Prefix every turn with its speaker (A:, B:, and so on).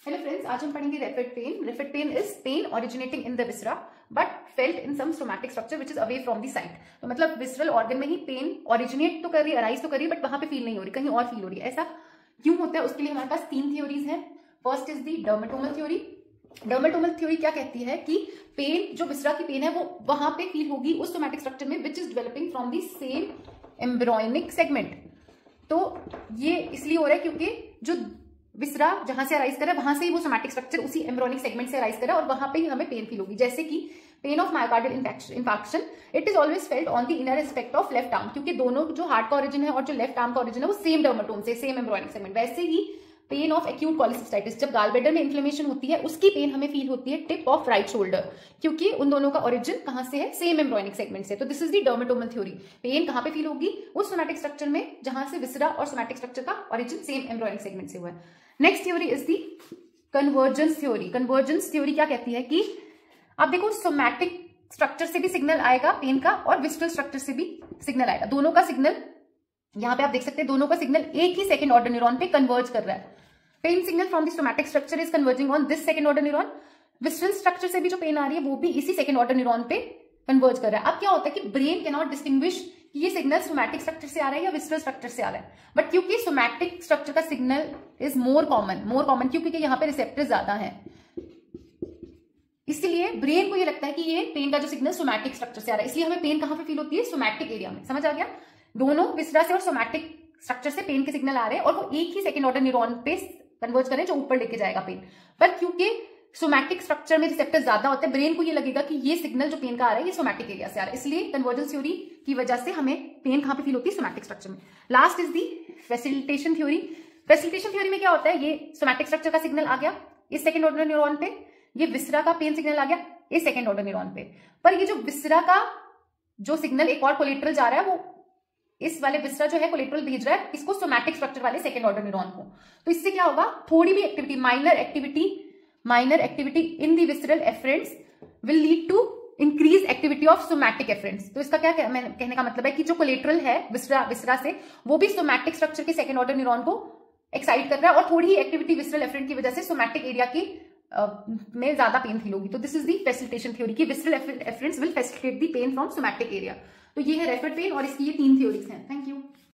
A: Hello friends, आज हम पढ़ेंगे referred pain. Referred pain is pain originating in the viscera but felt in some somatic structure which is away from the site. तो मतलब visceral organ में ही pen originate तो कर रही है, अराइज तो कर रही है, बट वहां पे फील नहीं हो रही, कहीं और फील हो रही है। ऐसा क्यों होता है? उसके लिए हमारे पास तीन थ्योरीज हैं। First is the dermatomal theory. Dermatomal theory क्या कहती है कि पेन, जो विसरा की पेन है, वो वहां पे फील होगी उस सोमैटिक स्ट्रक्चर में which is developing from the same embryonic segment. तो ये इसलिए हो रहा है क्योंकि जो विसरा जहां से अराइज कर रहा है वहां से ही वो सोमैटिक स्ट्रक्चर उसी एम्ब्रॉनिक सेगमेंट से अराइज कर रहा है और वहां पे ही हमें पेन फील होगी। जैसे कि pain of myocardial infarction, it is always felt on the inner aspect of left arm, क्योंकि दोनों जो हार्ट का ओरिजिन है और जो लेफ्ट आर्म का ओरिजिन है वो सेम डर्मेटोम से, सेम एम्ब्रॉनिक सेगमेंट। वैसे ही पेन ऑफ एक्यूट कॉलिसिस्टाइटिस, जब गालब्लैडर में इन्फ्लेमेशन होती है उसकी पेन हमें फील होती है टिप ऑफ राइट शोल्डर, क्योंकि उन दोनों का ओरिजिन कहां से है? सेम एम्ब्रॉनिक सेगमेंट से। तो this is the dermatomal theory. Pain कहां पे फील होगी? उस सोमैटिक स्ट्रक्चर में जहां से विसरा और सोमैटिक स्ट्रक्चर का ओरिजिन सेम एम्ब्रॉनिक सेगमेंट से हुआ है। Next theory is the convergence theory. Convergence theory क्या कहती है कि आप देखो, सोमैटिक स्ट्रक्चर से भी सिग्नल आएगा पेन का और विस्ट्रल स्ट्रक्चर से भी सिग्नल आएगा। दोनों का सिग्नल यहां पे आप देख सकते हैं, दोनों का सिग्नल एक ही सेकंड ऑर्डर न्यूरॉन पे कन्वर्ज कर रहा है। Pen signal from the somatic structure is converging on this second order neuron. विस्ट्रल structure से भी जो पेन आ रही है वो भी इसी सेकंड ऑर्डर न्यूरॉन पे कन्वर्ज कर रहा है। अब क्या होता है कि ब्रेन कैन नॉट डिस्टिंग्विश कि ये सिग्नल सोमैटिक स्ट्रक्चर से आ रहा है या विस्ट्रल स्ट्रक्चर से आ रहा है, बट क्योंकि सोमैटिक स्ट्रक्चर का सिग्नल इज मोर कॉमन क्योंकि यहाँ पे रिसेप्टर ज्यादा है, इसलिए ब्रेन को ये लगता है कि ये पेन का जो सिग्नल सोमैटिक स्ट्रक्चर से आ रहा है। इसलिए हमें पेन कहां पे फील होती है? सोमैटिक एरिया में। समझ आ गया? दोनों विसरा से और सोमैटिक स्ट्रक्चर से पेन के सिग्नल आ रहे हैं और वो एक ही सेकंड ऑर्डर न्यूरॉन पे कन्वर्ज करें जो ऊपर लेके जाएगा पेन। पर क्योंकि सोमैटिक स्ट्रक्चर में रिसेप्टर ज्यादा होते हैं, ब्रेन को ये लगेगा कि ये सिग्नल जो पेन का आ रहा है ये सोमैटिक एरिया से आ रहा है। इसलिए कन्वर्जेंस थ्योरी की वजह से हमें पेन कहां पे फील होती है? सोमैटिक स्ट्रक्चर में। Last is the facilitation theory. Facilitation theory में क्या होता है? ये सोमैटिक स्ट्रक्चर का सिग्नल आ गया इस सेकंड ऑर्डर न्यूरॉन पे, ये विसरा का पेन सिग्नल आ गया इस सेकंड ऑर्डर न्यूरॉन पे, पर ये जो विसरा का जो सिग्नल एक और कोलेटरल जा रहा है वो इस वाले विसरा जो है कोलेटरल भेज रहा है इसको सोमैटिक स्ट्रक्चर वाले सेकंड ऑर्डर न्यूरॉन को। तो इससे क्या होगा? थोड़ी भी activity, minor activity in the visceral afferents will lead to increase activity of somatic afferents. तो इसका क्या कहने का मतलब है कि जो कोलेटरल है विसरा से वो भी सोमैटिक स्ट्रक्चर के सेकंड ऑर्डर न्यूरॉन को एक्साइट कर रहा है और थोड़ी ही एक्टिविटी विसरल एफरेंट की वजह से सोमैटिक एरिया की में ज्यादा पेन फील होगी। तो this is the facilitation theory कि visceral afferents will facilitate the pain from somatic area. तो ये है रेफिड पेन और इसकी ये तीन थ्योरीज हैं। Thank you.